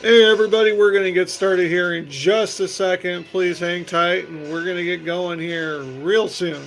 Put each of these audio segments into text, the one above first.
Hey everybody, we're going to get started here in just a second. Please hang tight and we're going to get going here real soon.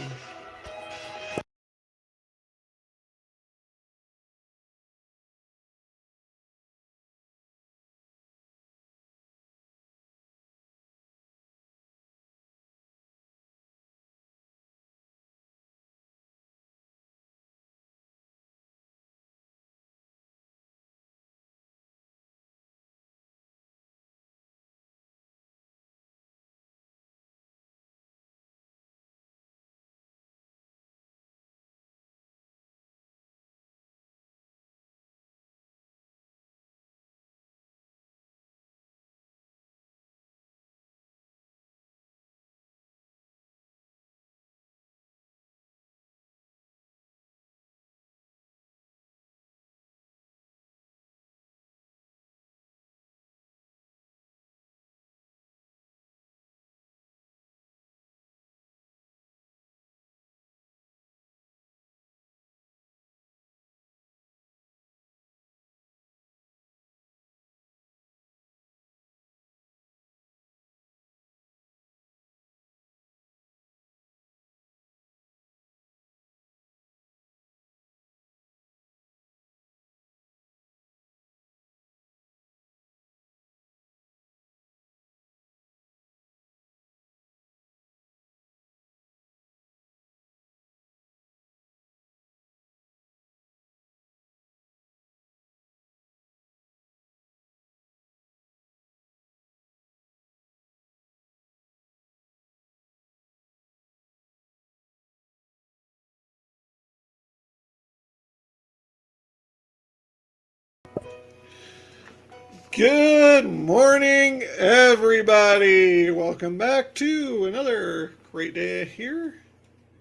Good morning, everybody. Welcome back to another great day here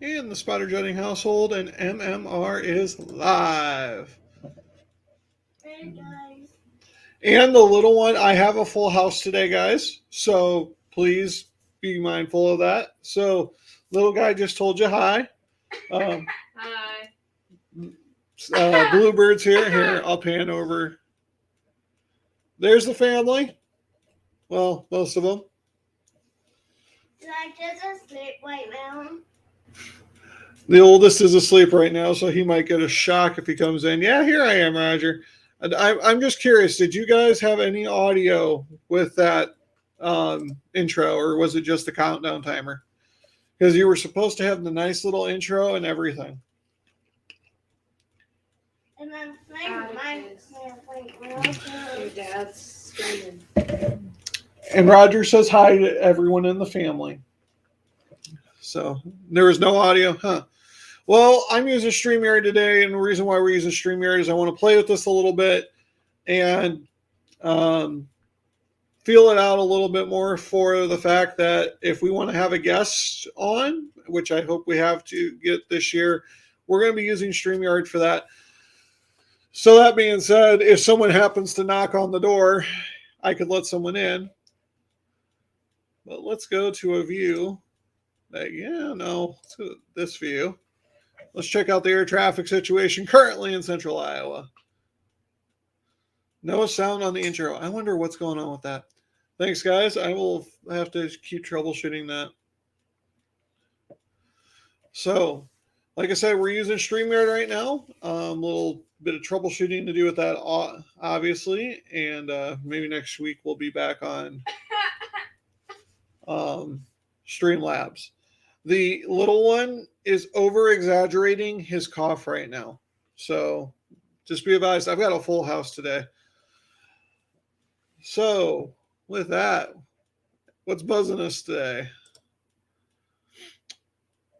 in the Spotter Jutting household, and MMR is live. Hey guys. And the little one, I have a full house today, guys. So please be mindful of that. So, little guy just told you hi. Um, Hi. Bluebird's here. Here, I'll pan over. There's the family. Well, most of them. Is I just asleep right now? The oldest is asleep right now, so he might get a shock if he comes in. Yeah, here I am, Roger. I'm just curious. Did you guys have any audio with that intro, or was it just the countdown timer? Because you were supposed to have the nice little intro and everything. And then your dad's screaming. And Roger says hi to everyone in the family. So there was no audio, huh? Well, I'm using StreamYard today, and the reason why we're using StreamYard is I want to play with this a little bit and feel it out a little bit more for the fact that if we want to have a guest on, which I hope we have to get this year, we're going to be using StreamYard for that. So that being said, if someone happens to knock on the door, I could let someone in. But let's go to a view. Let's go to this view. Let's check out the air traffic situation currently in central Iowa. No sound on the intro. I wonder what's going on with that. Thanks, guys. I will have to keep troubleshooting that. So, like I said, we're using StreamYard right now. A little bit of troubleshooting to do with that, obviously. And maybe next week we'll be back on Streamlabs. The little one is over exaggerating his cough right now. So just be advised, I've got a full house today. So with that, what's buzzing us today?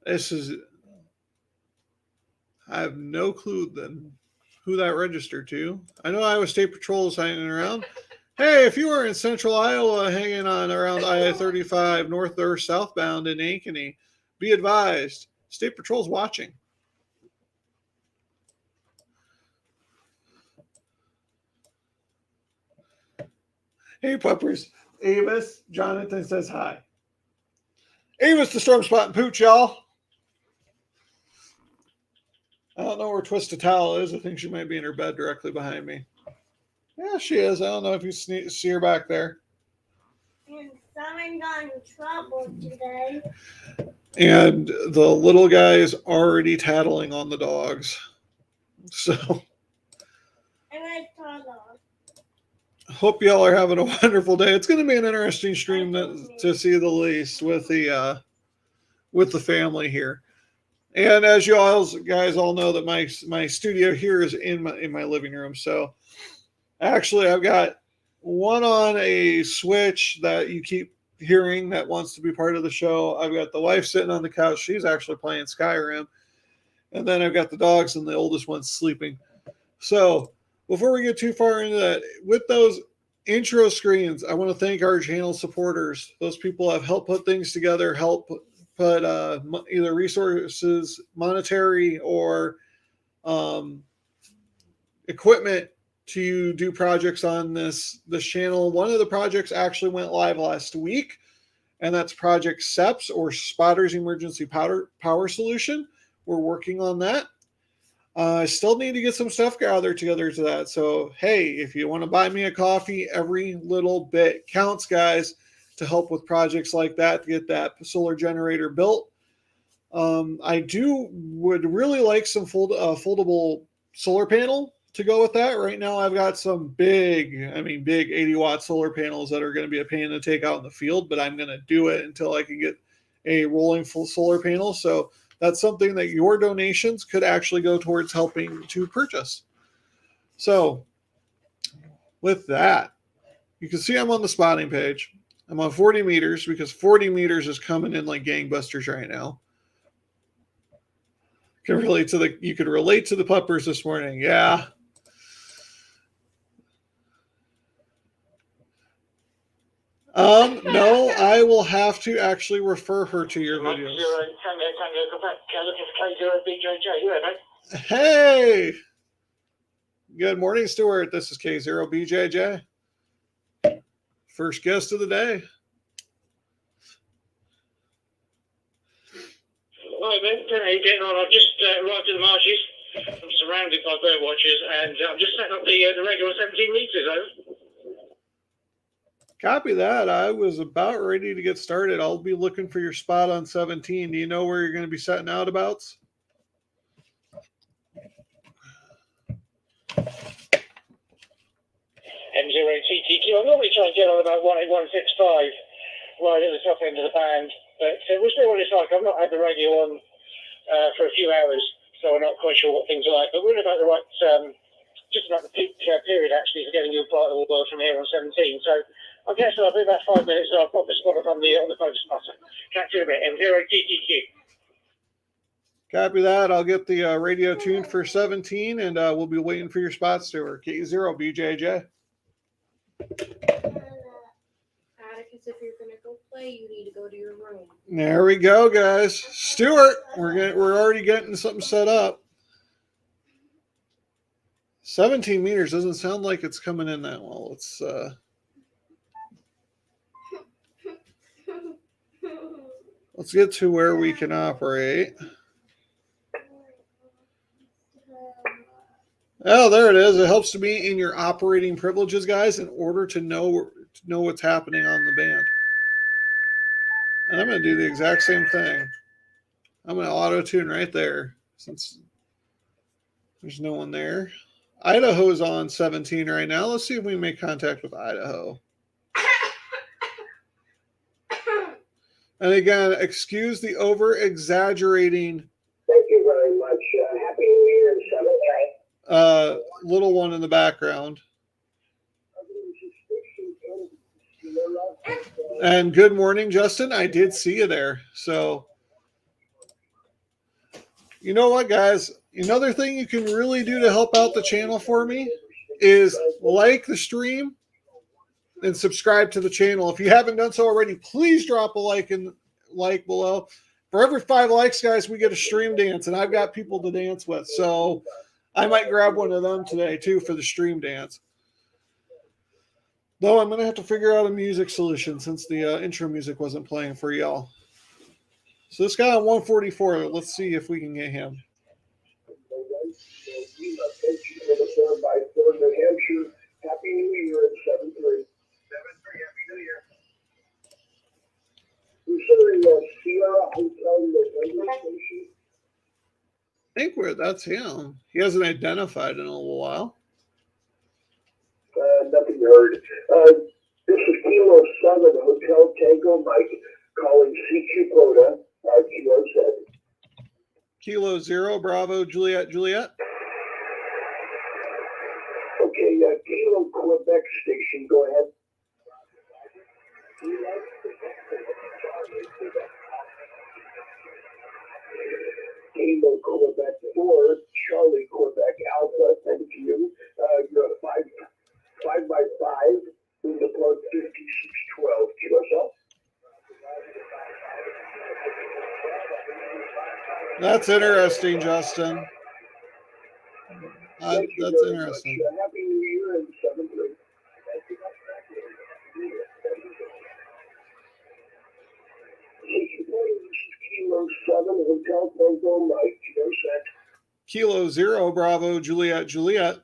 I have no clue then who that registered to. I know Iowa State Patrol is hanging around. Hey, if you are in central Iowa hanging on around I-35 north or southbound in Ankeny, be advised, State Patrol's watching. Hey, puppers. Avis, Jonathan says hi. Avis, the storm spot and pooch, y'all. I don't know where Twisted Towel is. I think she might be in her bed directly behind me. Yeah, she is. I don't know if you see her back there. And someone got in trouble today. And the little guy is already tattling on the dogs. So And I told her. hope y'all are having a wonderful day. It's going to be an interesting stream to see the least with the family here. And as you all guys all know, that my studio here is in my living room. So actually, I've got one on a switch that you keep hearing that wants to be part of the show. I've got the wife sitting on the couch. She's actually playing Skyrim. And then I've got the dogs and the oldest one's sleeping. So before we get too far into that, with those intro screens, I want to thank our channel supporters. Those people have helped put things together, help put either resources, monetary, or equipment to do projects on this channel. One of the projects actually went live last week, and that's Project SEPS, or Spotters Emergency Power Solution. We're working on that. I still need to get some stuff gathered together to that. So, hey, if you want to buy me a coffee, every little bit counts, guys, to help with projects like that, to get that solar generator built. I would really like some foldable solar panel to go with that. Right now, I've got some big 80-watt solar panels that are going to be a pain to take out in the field, but I'm going to do it until I can get a rolling full solar panel. So that's something that your donations could actually go towards helping to purchase. So with that, you can see I'm on the spotting page. I'm on 40 meters because 40 meters is coming in like gangbusters right now. You could relate to the puppers this morning. Yeah. No, I will have to actually refer her to your videos. Hey! Good morning, Stuart. This is K0BJJ. First guest of the day. Hi, Ben. How are you getting on? I've just arrived in the marshes. I'm surrounded by bird watchers, and I'm just setting up the regular 17 meters. Over. Copy that. I was about ready to get started. I'll be looking for your spot on 17. Do you know where you're going to be setting out abouts? M0 TTQ. I normally try and get on about 18165, right at the top end of the band, but we'll see what it's like. I've not had the radio on for a few hours, so I'm not quite sure what things are like, but we're about the right, just about the peak period actually for getting you a part of the world from here on 17. So I guess I'll be about 5 minutes and I'll pop the spot up on the phone spotter. Catch you in a bit. M0 TTQ. Copy that. I'll get the radio tuned for 17, and we'll be waiting for your spot, Stuart. K0BJJ. Atticus, if you're gonna go play, you need to go to your room. There we go, guys. Stuart, we're already getting something set up. 17 meters doesn't sound like it's coming in that well. Let's get to where we can operate. Oh, there it is. It helps to be in your operating privileges, guys, in order to know what's happening on the band. And I'm going to do the exact same thing. I'm going to auto-tune right there since there's no one there. Idaho's on 17 right now. Let's see if we can make contact with Idaho. And again, excuse the over-exaggerating. Thank you very much. Happy New Year and little one in the background. And good morning, Justin. I did see you there. So, you know what, guys? Another thing you can really do to help out the channel for me is like the stream and subscribe to the channel. If you haven't done so already, please drop a like below. For every 5 likes, guys, we get a stream dance, and I've got people to dance with. So I might grab one of them today, too, for the stream dance. Though I'm going to have to figure out a music solution since the intro music wasn't playing for y'all. So this guy on 144, let's see if we can get him. New Hampshire. Happy Hotel November station. I think that's him. He hasn't identified in a little while. Nothing heard. This is Kilo 7 Hotel Tango Mike calling CQ Quota, Kilo 7. Kilo 0, Bravo, Juliet, Juliet. Okay, Kilo Quebec Station, go ahead. Kilo Quebec 4, Charlie Quebec Alpha, thank you. You're at 5 by 5, in the plug 5612, Kilo South. That's interesting, Justin. Thank you That's very interesting. much. Happy New Year and 7-3. This is Kilo 7 Hotel Tango Mike, Kilo set. Kilo 0, Bravo, Juliet, Juliet.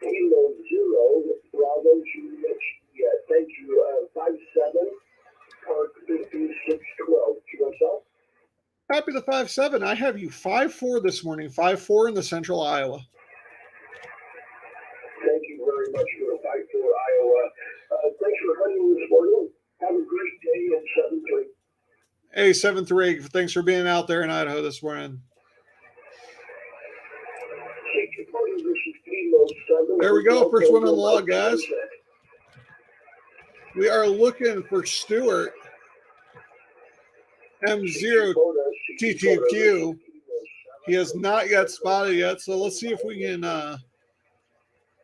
Kilo 0 Bravo Juliet. Yeah, thank you. 5-7 Park 5612, Kilo South. Happy the 5-7. I have you 5-4 this morning. 5-4 in the central Iowa. Thank you very much for the 5-4 Iowa. Thanks for hunting this morning. Have a great day and 7-3. Hey, 7-3. Thanks for being out there in Idaho this morning. There we go. First one on the log, guys. We are looking for Stuart M0 TTQ. He has not yet spotted yet, so let's see if we can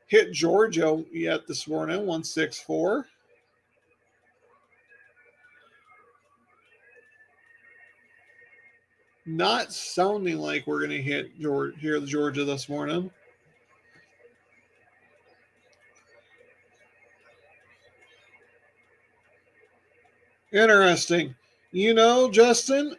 hit Georgia yet this morning. 164. Not sounding like we're going to hit Georgia this morning. Interesting. You know, Justin,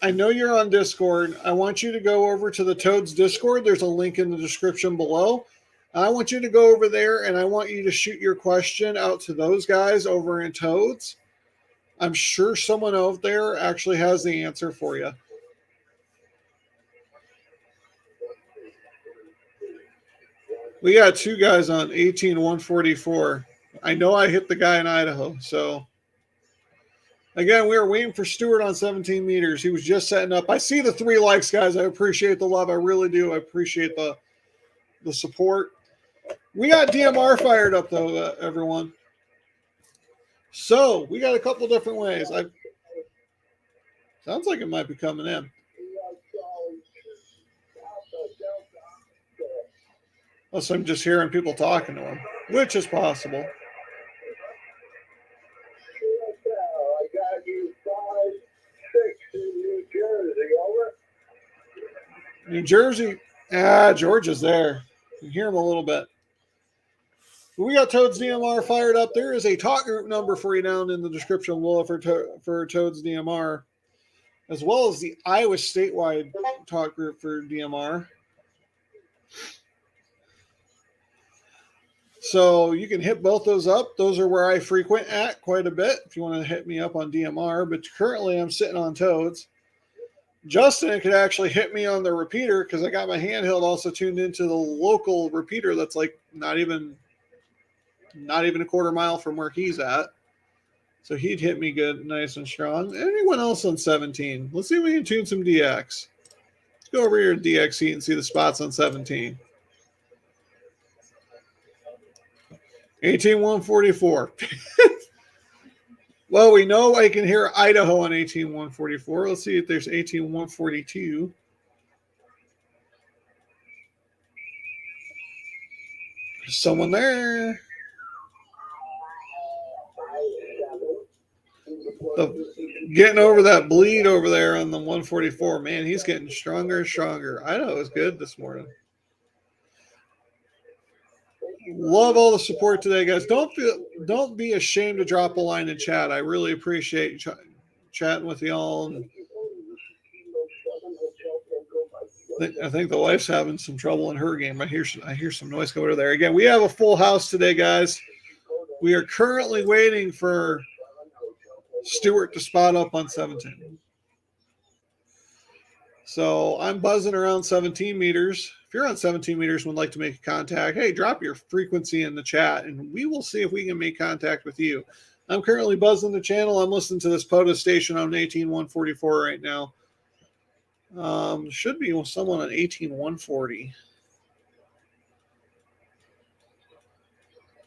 I know you're on Discord. I want you to go over to the Toads Discord. There's a link in the description below. I want you to go over there, and I want you to shoot your question out to those guys over in Toads. I'm sure someone out there actually has the answer for you. We got two guys on 18-144. I know I hit the guy in Idaho, so... Again, we were waiting for Stuart on 17 meters. He was just setting up. I see the 3 likes, guys. I appreciate the love. I really do. I appreciate the support. We got DMR fired up, though, everyone. So we got a couple different ways. Sounds like it might be coming in. Unless I'm just hearing people talking to him, which is possible. New Jersey, Georgia's there. You can hear him a little bit. We got Toads DMR fired up. There is a talk group number for you down in the description below for Toads DMR, as well as the Iowa statewide talk group for DMR. So you can hit both those up. Those are where I frequent at quite a bit if you want to hit me up on DMR. But currently I'm sitting on Toads. Justin could actually hit me on the repeater because I got my handheld also tuned into the local repeater that's like not even a quarter mile from where he's at. So he'd hit me good, nice and strong. Anyone else on 17? Let's see if we can tune some DX. Let's go over here to DX heat and see the spots on 17. 18-144. Well, we know I can hear Idaho on 18-144. Let's see if there's 18-142. There's someone there. Getting over that bleed over there on the 144. Man, he's getting stronger and stronger. Idaho is good this morning. Love all the support today, guys. Don't be ashamed to drop a line in chat. I really appreciate chatting with y'all. I think the wife's having some trouble in her game. I hear some noise go over there. Again, we have a full house today, guys. We are currently waiting for Stewart to spot up on 17. So I'm buzzing around 17 meters. If you're on 17 meters and would like to make contact, hey, drop your frequency in the chat and we will see if we can make contact with you. I'm currently buzzing the channel. I'm listening to this POTUS station on 18144 right now. Should be someone on 18140.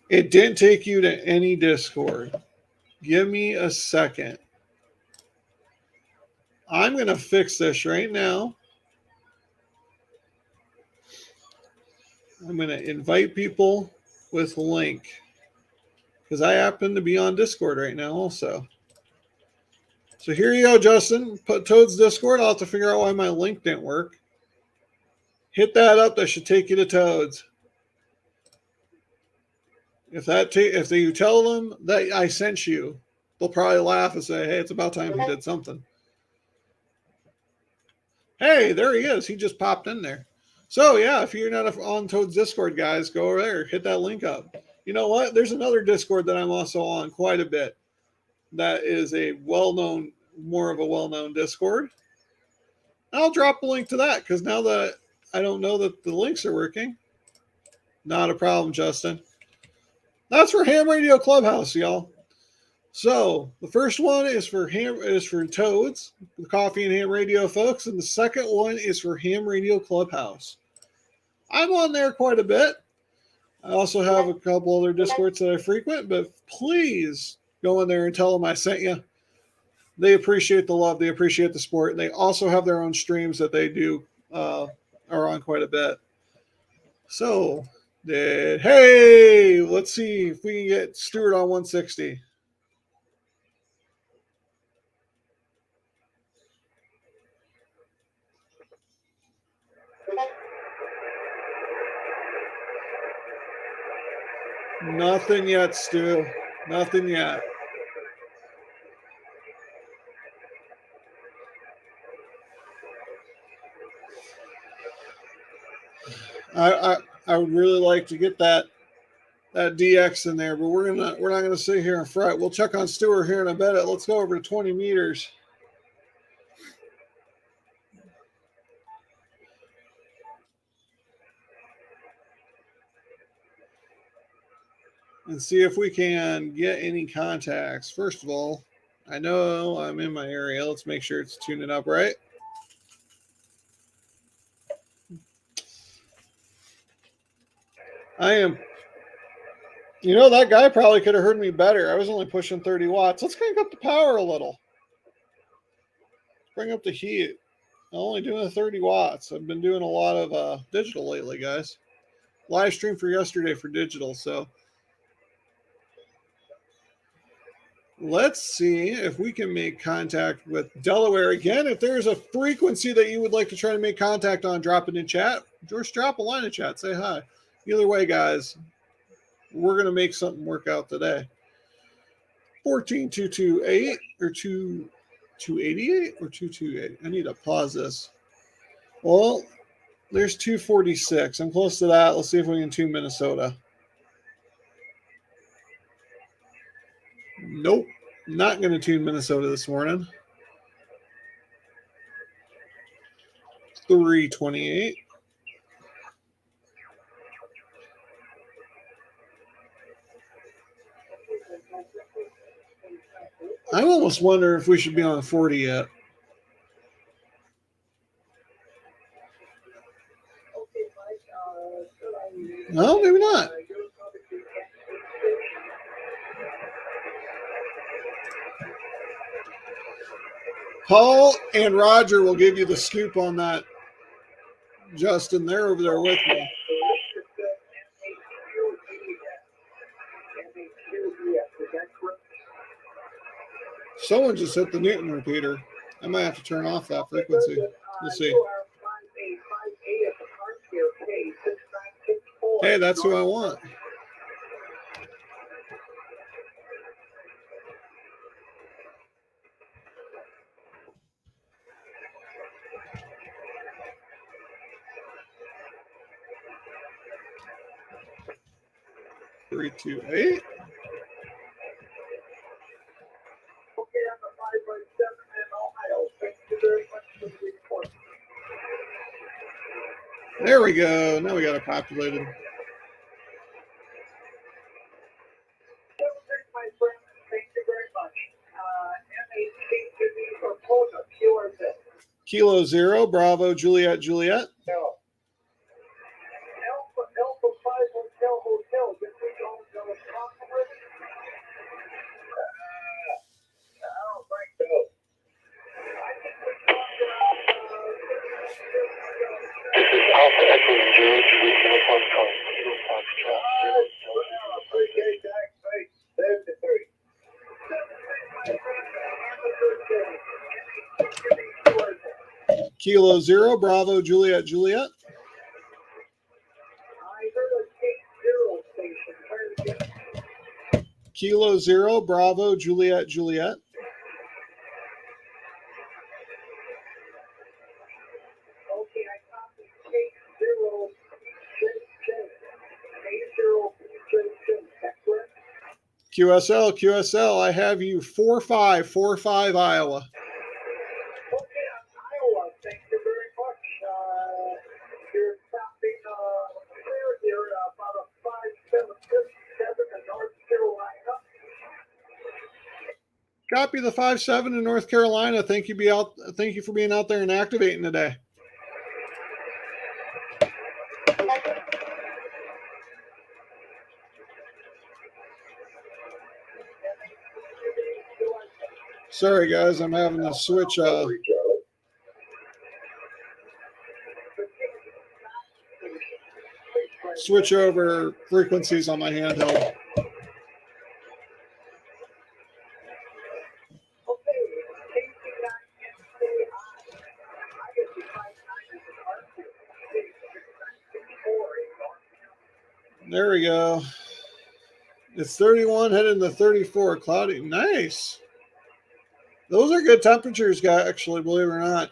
It didn't take you to any Discord. Give me a second. I'm going to fix this right now. I'm going to invite people with link because I happen to be on Discord right now also. So here you go, Justin. Put Toad's Discord. I'll have to figure out why my link didn't work. Hit that up. That should take you to Toad's. If you tell them that I sent you, they'll probably laugh and say, hey, it's about time we did something. Hey, there he is. He just popped in there. So, yeah, if you're not on Toad's Discord, guys, go over there. Hit that link up. You know what? There's another Discord that I'm also on quite a bit. That is a more of a well-known Discord. I'll drop a link to that because now that I don't know that the links are working, not a problem, Justin. That's for Ham Radio Clubhouse, y'all. So the first one is for Toads, the Coffee and Ham Radio folks, and the second one is for Ham Radio Clubhouse. I'm on there quite a bit. I also have a couple other Discords that I frequent, but please go in there and tell them I sent you. They appreciate the love. They appreciate the support. And they also have their own streams that they do are on quite a bit. So, hey, let's see if we can get Stuart on 160. Nothing yet, Stu. Nothing yet. I would really like to get that DX in there, but we're not gonna sit here and fret. We'll check on Stuart here in a bit. Let's go over to 20 meters. And see if we can get any contacts. First of all, I know I'm in my area. Let's make sure it's tuning up right. I am. You know, that guy probably could have heard me better. I was only pushing 30 watts. Let's crank up the power a little. Bring up the heat. I'm only doing 30 watts. I've been doing a lot of digital lately, guys. Live stream for yesterday for digital, so let's see if we can make contact with Delaware. Again, if there's a frequency that you would like to try to make contact on, drop it in chat. Just drop a line in chat. Say hi. Either way, guys, we're going to make something work out today. 14228 or 288 or 228. I need to pause this. Well, there's 246. I'm close to that. Let's see if we can tune Minnesota. Nope. Not going to tune Minnesota this morning. 328. I almost wonder if we should be on 40 yet. No, maybe not. Paul and Roger will give you the scoop on that. Justin, they're over there with me. Someone just hit the Newton repeater. I might have to turn off that frequency. We'll see. Hey, that's who I want. Three, two, eight. There we go. Now we got it populated. My friend, thank you very much. MHTV for Polka, QRZ. Kilo 0, Bravo, Juliet, Juliet. No. Alpha 5 Hotel. Did we go to the conference? I don't think so. I think we talked This is Alpha Echo 0 to reach Northwest Coast. appreciate that. Great. 73. Kilo 0, Bravo, Juliet, Juliet. I heard a 80 station. Where is it? Kilo 0, Bravo, Juliet, Juliet. Okay, I copied 80 That's correct? QSL, I have you 4545 Iowa. Okay, Iowa, thank you very much. You're stopping clear here about a 5757 in North Carolina. Copy the 57 in North Carolina. Thank you for being out there and activating today. Sorry guys, I'm having to switch over frequencies on my handheld. There we go. It's 31 heading to 34. Cloudy. Nice. Those are good temperatures, guys, actually, believe it or not.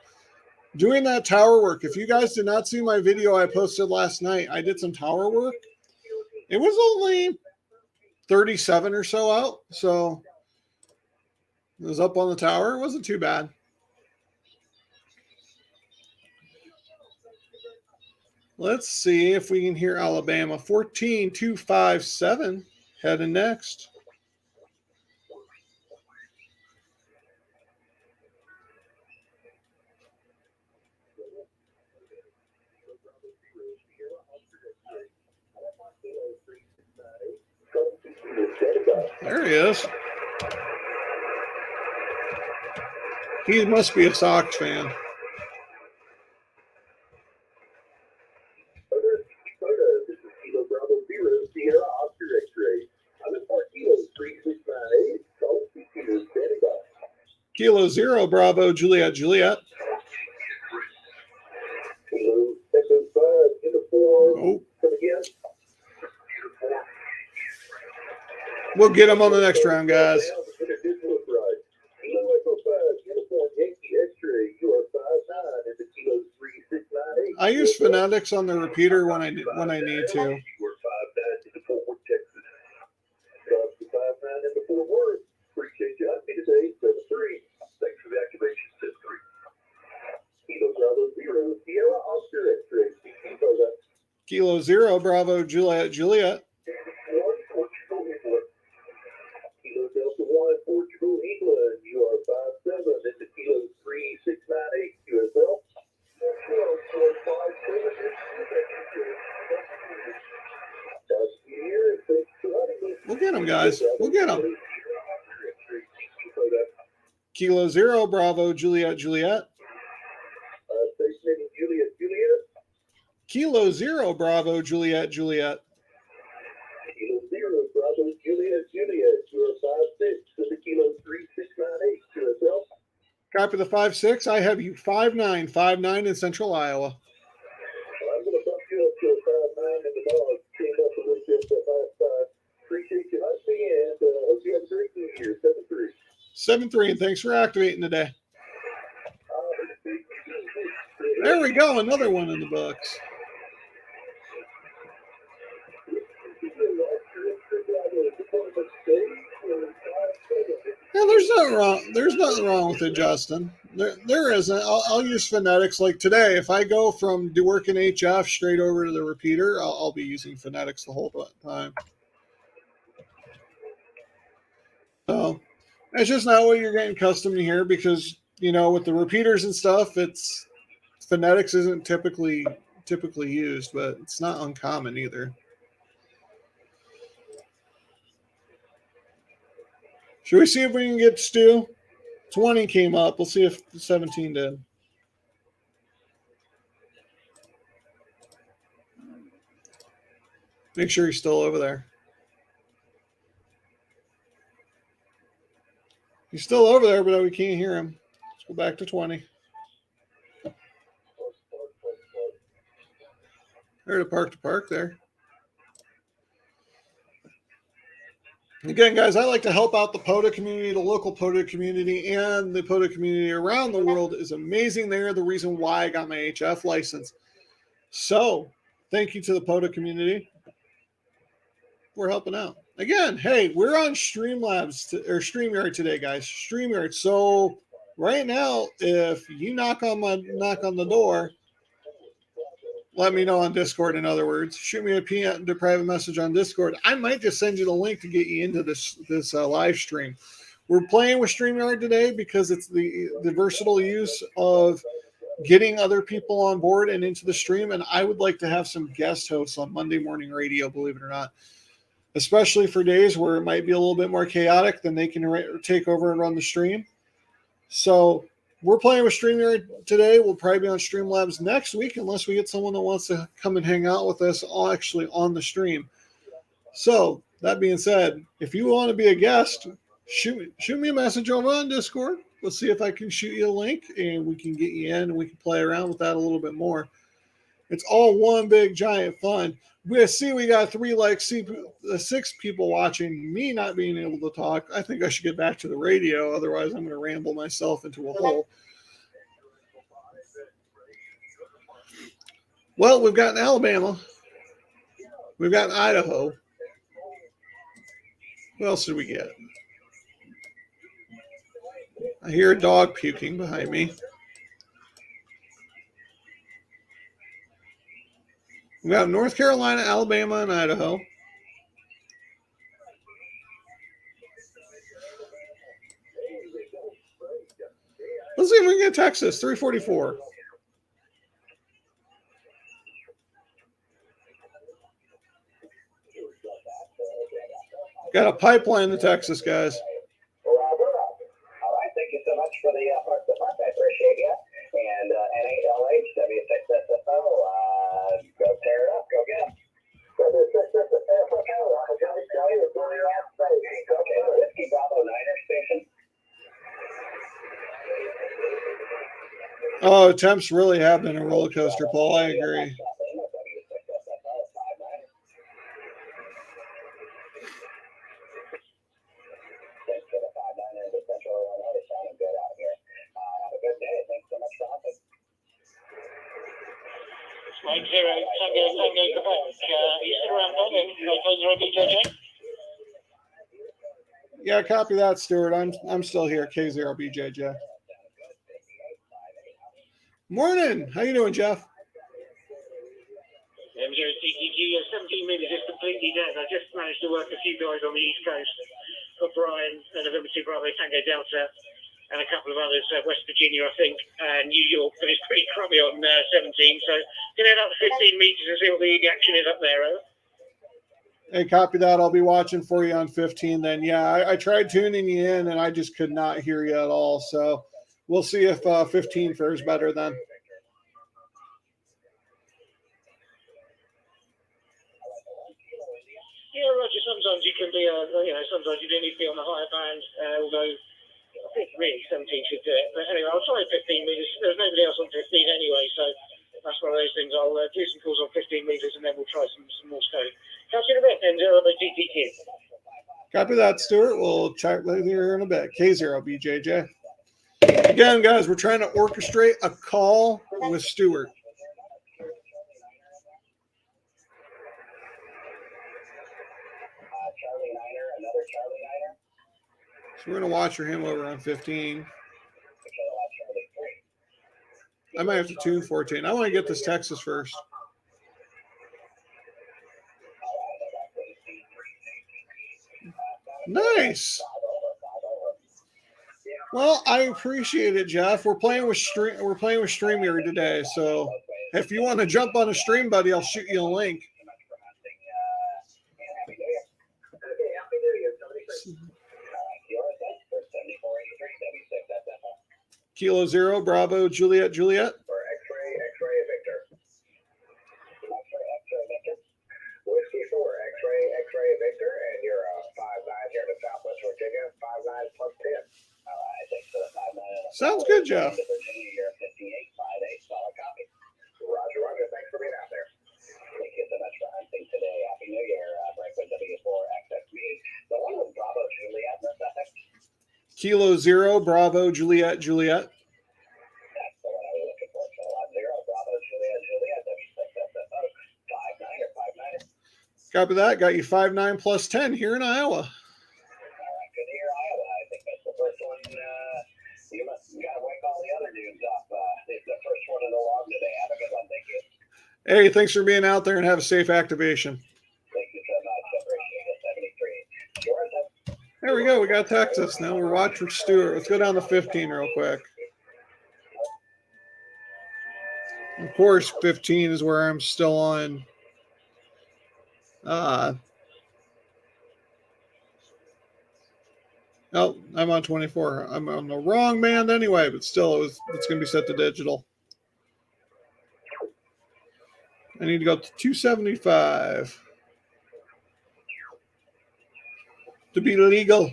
Doing that tower work. If you guys did not see my video I posted last night, I did some tower work. It was only 37 or so out. So it was up on the tower. It wasn't too bad. Let's see if we can hear Alabama. 14,257 heading next. There he is. He must be a Sox fan. Kilo 0, Bravo, Juliet, Juliet. Oh. We'll get him on the next round, guys. I use phonetics on the repeater when I need to. Kilo 0, Bravo, Juliet, Juliet. Kilo Delta 1, Portugal, England. You are 57 into Kilo 3698 QSL. We'll get him, guys. We'll get him. Kilo 0, Bravo, Juliet, Juliet. Kilo 0, Bravo, Juliet, Juliet. Kilo 0, Bravo, Juliet, Juliet. You are 56 into Kilo 3698 QSL. Copy the 56. I have you 5959 in Central Iowa. I'm going to bump you up to a 59 in the dog. Came up a little bit to 55. Appreciate you hosting and hope you have a great new year. 7-3. 7-3, and thanks for activating today. There we go. Another one in the books. Yeah, there's nothing wrong. There's nothing wrong with it, Justin. There isn't. I'll use phonetics. Like today, if I go from working HF straight over to the repeater, I'll be using phonetics the whole time. So it's just not what you're getting accustomed to here because, you know, with the repeaters and stuff, it's phonetics isn't typically used, but it's not uncommon either. Should we see if we can get Stu? 20 came up. We'll see if 17 did. Make sure he's still over there. He's still over there, but we can't hear him. Let's go back to 20. There's a park to park there. Again, guys, I like to help out the POTA community, the local POTA community, and the POTA community around the world is amazing. They're the reason why I got my HF license. So thank you to the POTA community. We're helping out. Again, hey, we're on StreamYard today, guys. StreamYard. So right now, if you knock on the door, let me know on Discord. In other words, shoot me a PM, the private message on Discord. I might just send you the link to get you into this live stream. We're playing with StreamYard today because it's the versatile use of getting other people on board and into the stream. And I would like to have some guest hosts on Monday morning radio, believe it or not, especially for days where it might be a little bit more chaotic, then they can take over and run the stream. So we're playing with StreamYard today. We'll probably be on Streamlabs next week unless we get someone that wants to come and hang out with us actually on the stream. So that being said, if you want to be a guest, shoot me a message over on Discord. We'll see if I can shoot you a link and we can get you in and we can play around with that a little bit more. It's all one big giant fun. We got 6 people watching. Me not being able to talk. I think I should get back to the radio. Otherwise, I'm going to ramble myself into a hole. Well, we've got Alabama. We've got Idaho. What else did we get? I hear a dog puking behind me. We got North Carolina, Alabama, and Idaho. Let's see if we can get Texas, 344. Got a pipeline to Texas, guys. All right, thank you so much for the parts of the park. I appreciate you. And NALH, W6SFO, go tear it up, go get it. Okay, Whiskey Bravo Niner station. Oh, temps really have been a roller coaster, Paul. I agree. Mike 0, Tango, Quebec. You still around then? K0BJJ? Yeah, copy that, Stuart. I'm still here. K0BJJ. Morning. How you doing, Jeff? M0 TG, 17 meters is completely dead. I just managed to work a few guys on the East Coast. Got Brian, November 2 Bravo, Tango Delta, and a couple of others, West Virginia, I think, and New York, but it's pretty crummy on 17. So get it up to 15 meters and see what the action is up there, over. Hey, copy that. I'll be watching for you on 15 then. Yeah, I tried tuning you in, and I just could not hear you at all. So we'll see if 15 fares better then. Yeah, Roger, sometimes you can be, sometimes you do need to be on the higher band, although I think really 17 should do it. But anyway, I'll try 15 meters. There's nobody else on 15 anyway, so that's one of those things. I'll do some calls on 15 meters and then we'll try some more scope. Catch you in a bit, then, 0 by GTQ. Copy that, Stuart. We'll check later in a bit. K0BJJ. Again, guys, we're trying to orchestrate a call with Stuart. Charlie Niner, another Charlie Niner. So we're going to watch for him over on 15. Charlie I might have to tune 14. I want to get this Texas first. Nice. Well, I appreciate it, Jeff. We're playing with StreamYard today, so if you want to jump on a stream, buddy, I'll shoot you a link. Kilo Zero, Bravo, Juliet, Juliet. X-ray, Victor. Whiskey 4, X-ray, Victor, and you're 5-9 here in Southwest Virginia, 5-9 plus 10. All right, thanks for the 5-9. Sounds good, Jeff. Virginia, you're 58-58, solid copy. Roger, Roger, thanks for being out there. Thank you so much for hunting today. Happy New Year, Franklin W4XXB. The one with Bravo, Juliet, that's epic. Kilo Zero, Bravo, Juliet, Juliet. That's the one I was looking for. So 10, Bravo, Juliet, Juliet, W6SFO, 5-9 or 5-9. Copy that. Got you 5-9 plus 10 here in Iowa. All right, good to hear, Iowa. I think that's the first one. You must got to wake all the other dudes up. It's the first one in the log today. Have a good one. Thank you. Hey, thanks for being out there and have a safe activation. Thank you so much. Appreciate it. 73. Yours up. There we go. We got Texas. Now we're watching Stewart. Let's go down to 15 real quick. Of course, 15 is where I'm still on. Oh, I'm on 24. I'm on the wrong band anyway, but still, it's going to be set to digital. I need to go to 275 to be legal.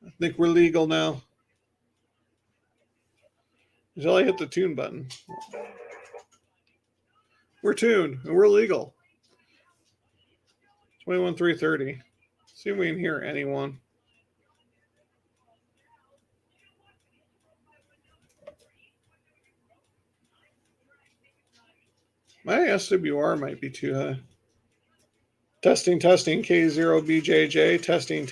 I think we're legal now. Until I hit the tune button. We're tuned and we're legal. 21,330. See if we can hear anyone. My SWR might be too high. Testing, K0BJJ. Testing,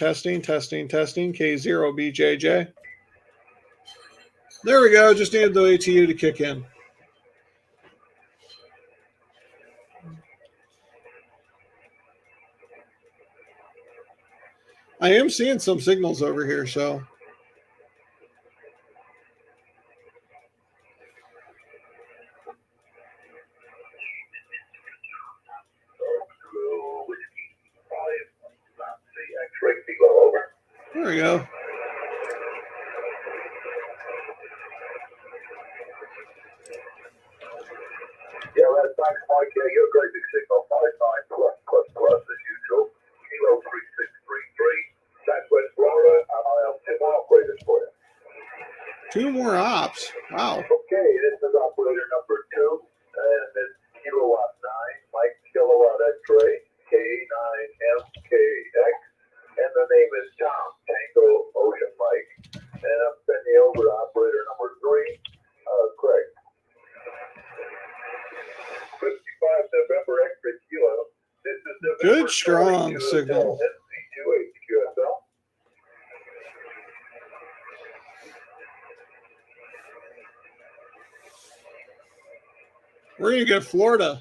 K0BJJ. There we go. Just needed the ATU to kick in. I am seeing some signals over here, so. There we go. Yeah, that's nice, Mike. Yeah, you're a great big signal. 59+++ as usual. Kilo 3633. Southwest Florida. I'll have 2 more operators for you. 2 more ops. Wow. Okay, this is operator number 2, and it's kilowatt 9, Mike kilowatt X-ray, K9MKX, and the name is Tom Tango Ocean Mike, and I'm sending you over to operator number 3, Craig. 55 November Extra Kilo. This is November Good, strong QSL, signal. NC28 QSL. We're going to get Florida.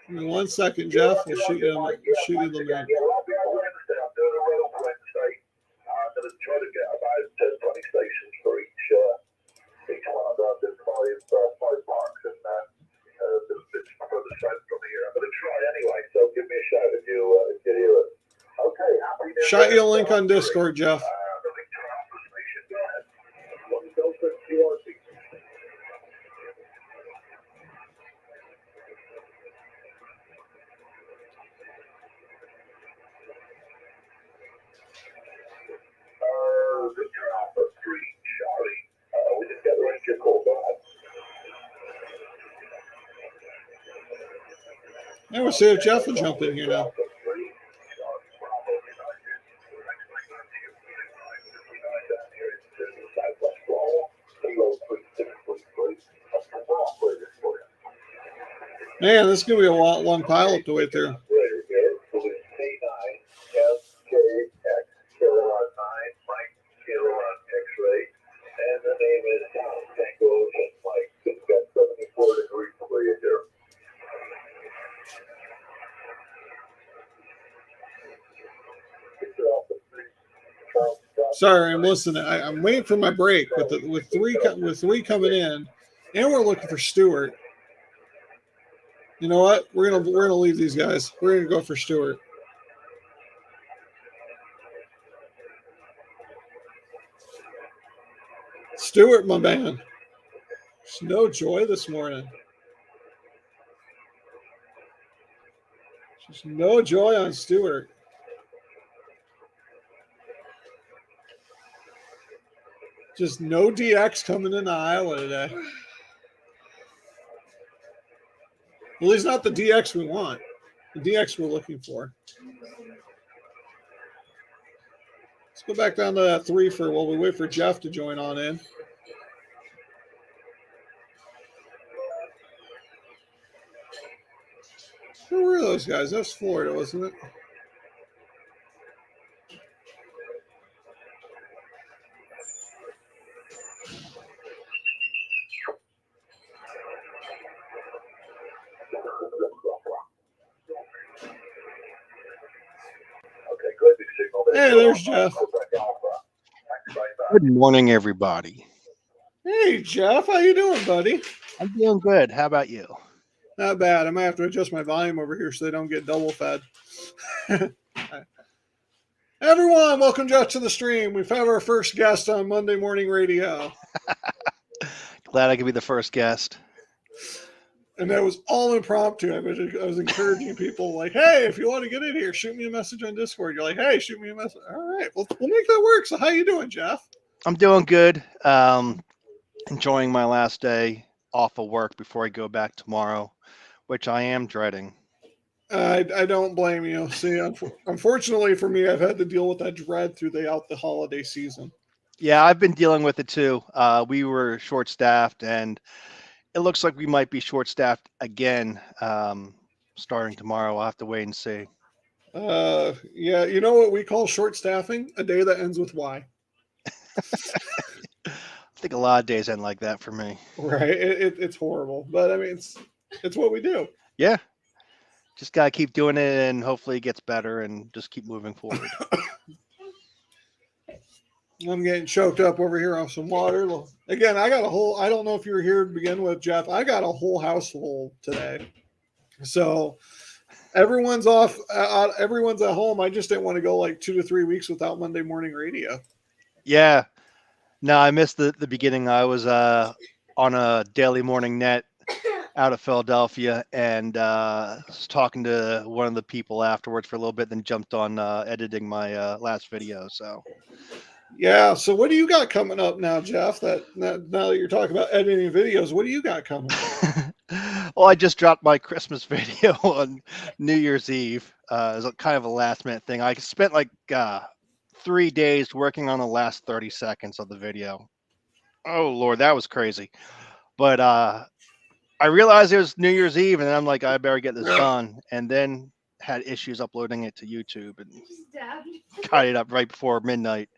Give me 1 second, Jeff. We'll shoot you the link. Yeah, I'll be out Wednesday. I'm doing a road Wednesday. I'm going to try to get about 10, 20 stations for each one of the 5 parks and it's further south from here. I'm going to try anyway, so give me a shout if you hear it. Okay, happy New Year. Shot you a link on Discord, Jeff. The link to our Alpha station. Go ahead. 1 Delta QRC. Victor Alpha 3, Charlie. We just got the rest of your call. Go ahead. And we'll see if Jeff will jump in here now. Man, this is going to be a long pilot to wait through. Sorry, I'm listening. I'm waiting for my break with three coming in, and we're looking for Stewart. You know what? We're gonna leave these guys. We're gonna go for Stewart. Stewart, my man. There's no joy this morning. Just no joy on Stewart. Just no DX coming into Iowa today. At least not the DX we want. The DX we're looking for. Let's go back down to that 3 while we wait for Jeff to join on in. Who were those guys? That was Florida, wasn't it? Hey, there's Jeff. Good morning, everybody. Hey, Jeff. How you doing, buddy? I'm doing good. How about you? Not bad. I might have to adjust my volume over here so they don't get double fed. Everyone, welcome Jeff to the stream. We've had our first guest on Monday Morning Radio. Glad I could be the first guest. And that was all impromptu. I was encouraging people like, hey, if you want to get in here, shoot me a message on Discord. You're like, hey, shoot me a message. All right, we'll make that work. So how you doing, Jeff? I'm doing good. Enjoying my last day off of work before I go back tomorrow, which I am dreading. I don't blame you. See, unfortunately for me, I've had to deal with that dread throughout the holiday season. Yeah, I've been dealing with it too. We were short-staffed, and it looks like we might be short-staffed again starting tomorrow. I'll have to wait and see. Yeah, you know what we call short staffing? A day that ends with Y. I think a lot of days end like that for me. Right. It's horrible. But I mean, it's what we do. Yeah. Just got to keep doing it, and hopefully it gets better, and just keep moving forward. I'm getting choked up over here on some water. Again, I don't know if you were here to begin with, Jeff. I got a whole household today. So everyone's off. Everyone's at home. I just didn't want to go like 2 to 3 weeks without Monday Morning Radio. Yeah. No, I missed the beginning. I was on a daily morning net out of Philadelphia, and was talking to one of the people afterwards for a little bit, then jumped on editing my last video. So yeah. So what do you got coming up now, Jeff? Now that you're talking about editing videos, what do you got coming up? Well, I just dropped my Christmas video on New Year's Eve. It was kind of a last minute thing. I spent like 3 days working on the last 30 seconds of the video. Oh Lord, that was crazy. But I realized it was New Year's Eve, and then I'm like, I better get this done. And then had issues uploading it to YouTube and got it up right before midnight.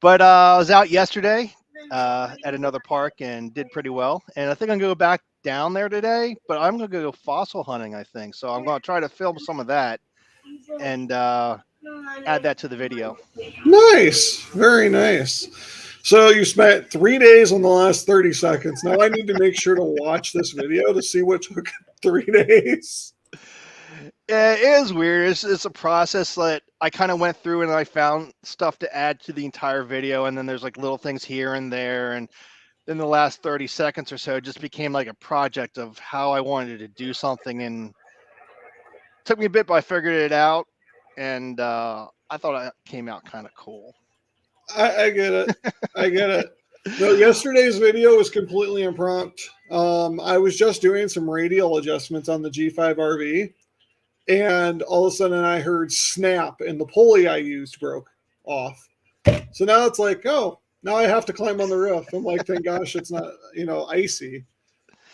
But I was out yesterday at another park and did pretty well. And I think I'm going to go back down there today, but I'm going to go fossil hunting, I think. So I'm going to try to film some of that and add that to the video. Nice. Very nice. So you spent 3 days on the last 30 seconds. Now I need to make sure to watch this video to see what took 3 days. Yeah, it is weird. It's a process that I kind of went through, and I found stuff to add to the entire video. And then there's like little things here and there. And then the last 30 seconds or so, it just became like a project of how I wanted to do something. And it took me a bit, but I figured it out. And I thought it came out kind of cool. I get it. I get it. No, yesterday's video was completely impromptu. I was just doing some radial adjustments on the G5 RV, and all of a sudden I heard snap, and the pulley I used broke off. So now it's like, oh, now I have to climb on the roof. I'm like, thank gosh it's not, icy.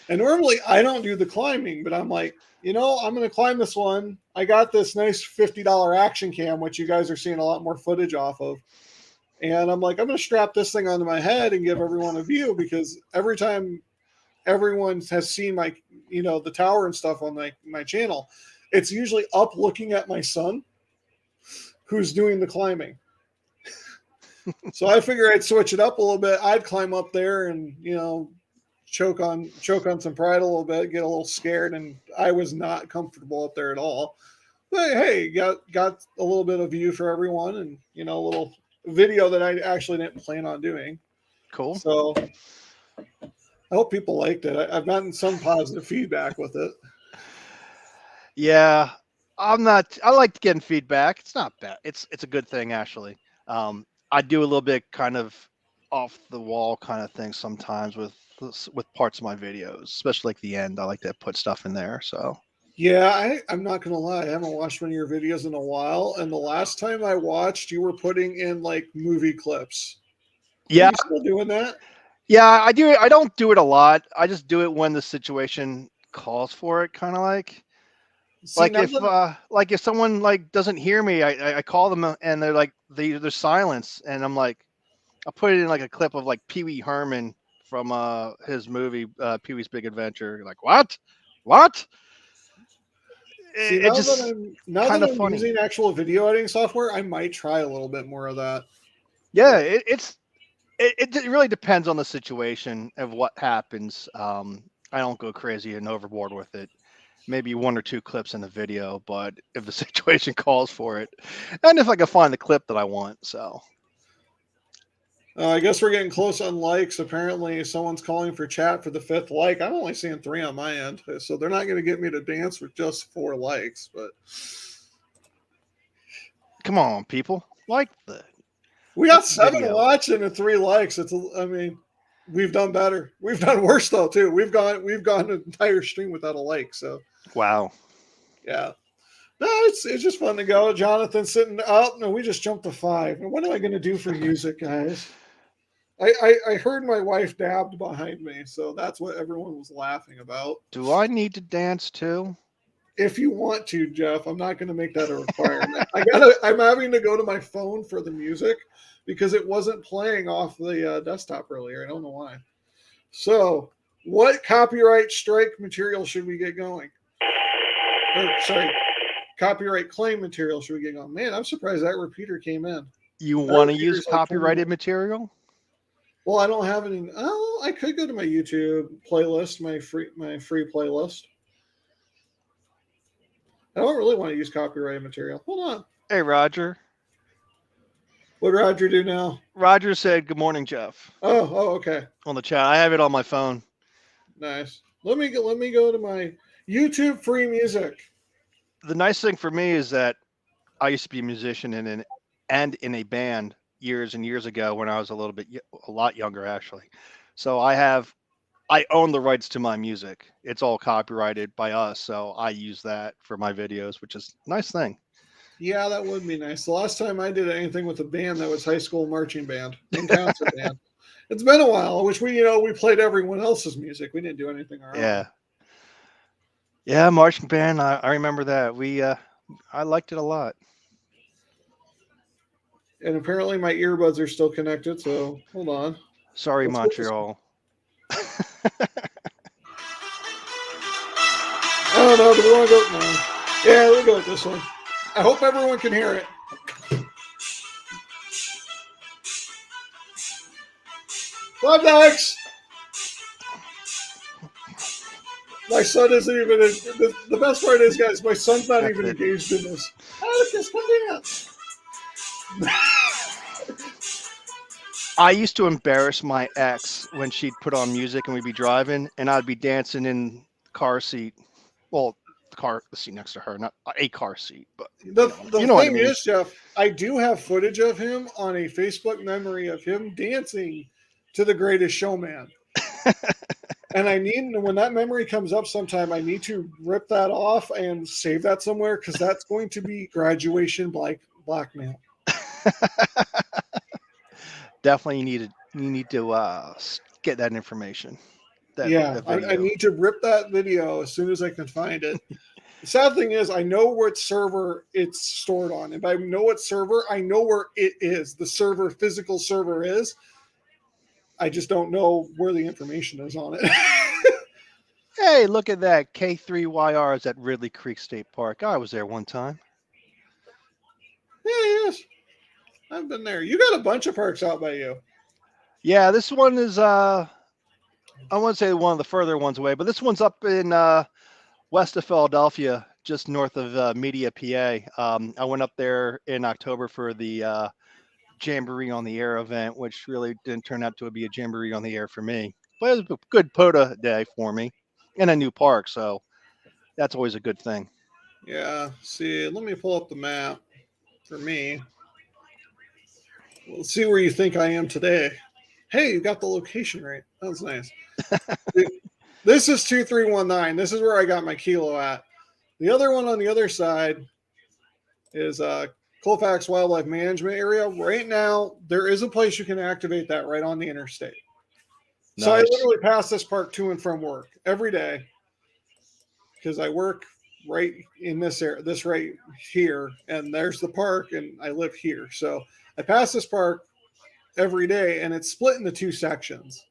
And normally I don't do the climbing, but I'm like, I'm going to climb this one. I got this nice $50 action cam, which you guys are seeing a lot more footage off of. And I'm like, I'm going to strap this thing onto my head and give everyone a view, because every time everyone has seen my, the tower and stuff on my channel, it's usually up looking at my son who's doing the climbing. So I figure I'd switch it up a little bit. I'd climb up there and, you know, choke on some pride a little bit, get a little scared, and I was not comfortable up there at all. But hey, got a little bit of view for everyone, and you know, a little video that I actually didn't plan on doing. Cool. So I hope people liked it. I've gotten some positive feedback with it. Yeah, I'm not. I like getting feedback. It's not bad. It's a good thing actually. I do a little bit kind of off the wall kind of thing sometimes with parts of my videos, especially like the end. I like to put stuff in there. So Yeah, I'm not gonna lie. I haven't watched one of your videos in a while, and the last time I watched, you were putting in like movie clips. Are yeah, you still doing that? yeah, I do it. I don't do it a lot. I just do it when the situation calls for it. Kind of See, now that like if someone like doesn't hear me, I call them and they're like there's silence, and I'm like I put it in like a clip of like Pee Wee Herman from his movie Pee Wee's Big Adventure. Like what? See, It just now that kind of I'm funny. using actual video editing software, I might try a little bit more of that. Yeah, it really depends on the situation of what happens. I don't go crazy and overboard with it. Maybe one or two clips in the video, but if the situation calls for it, and if I can find the clip that I want, so I guess we're getting close on likes. Apparently, someone's calling for chat for the 5th like. I'm only seeing 3 on my end, so they're not going to get me to dance with just 4 likes. But come on, people, like we got 7 video. watching and 3 likes. I mean, we've done better. We've done worse though too. We've gone an entire stream without a like. So Wow. yeah. No, it's just fun to go. Jonathan sitting up. No, we just jumped to 5. And what am I going to do for music, guys? I heard my wife dabbed behind me, so that's what everyone was laughing about. Do I need to dance too? If you want to, Jeff, I'm not going to make that a requirement. I'm having to go to my phone for the music because it wasn't playing off the desktop earlier. I don't know why. So, what copyright strike material should we get going? Or, sorry, copyright claim material should we get going? Man, I'm surprised that repeater came in. You want to use repeater's like copyrighted material? Well, I don't have any. Oh, I could go to my YouTube playlist, my free playlist. I don't really want to use copyrighted material. Hold on. Hey, Roger. What did Roger do now? Roger said, "Good morning, Jeff." Oh, okay. On the chat, I have it on my phone. Nice. Let me go to my YouTube free music. The nice thing for me is that I used to be a musician and in a band years and years ago when I was a lot younger actually. So I own the rights to my music. It's all copyrighted by us, so I use that for my videos, which is a nice thing. Yeah, that would be nice. The last time I did anything with a band that was high school marching band and concert band. It's been a while, which we played everyone else's music. We didn't do anything our own. Yeah, marching band. I remember that. I liked it a lot. And apparently my earbuds are still connected, so hold on. Sorry, Montreal. I don't know. Do we want to go? No. Yeah, we'll go with this one. I hope everyone can hear it. Love Max! My son isn't even. The best part is, guys, my son's not even engaged in this. Atticus, come dance. I used to embarrass my ex when she'd put on music and we'd be driving, and I'd be dancing in the car seat. Well, the seat next to her, not a car seat, but The you know what I thing mean. is, Jeff, I do have footage of him on a Facebook memory of him dancing to The Greatest Showman. And I need, when that memory comes up sometime, I need to rip that off and save that somewhere because that's going to be graduation blackmail. Definitely you need to get that information. I need to rip that video as soon as I can find it. The sad thing is, I know what server it's stored on. If I know what server, I know where it is. The physical server is. I just don't know where the information is on it. Hey, look at that. K3YR is at Ridley Creek State Park. I was there one time. Yeah, yes. I've been there. You got a bunch of parks out by you. Yeah, this one is I wouldn't say one of the further ones away, but this one's up in west of Philadelphia, just north of Media, PA. I went up there in October for the Jamboree on the Air event, which really didn't turn out to be a Jamboree on the Air for me. But it was a good POTA day for me and a new park, so that's always a good thing. Yeah. See, let me pull up the map for me. Let's see where you think I am today. Hey, you got the location right. That's nice. This is 2319. This is where I got my kilo at. The other one on the other side is Colfax Wildlife Management Area. Right now, there is a place you can activate that right on the interstate. So I Nice. literally pass this park to and from work every day because I work right in this area, this right here, and there's the park, and I live here. So I pass this park every day, and it's split into two sections.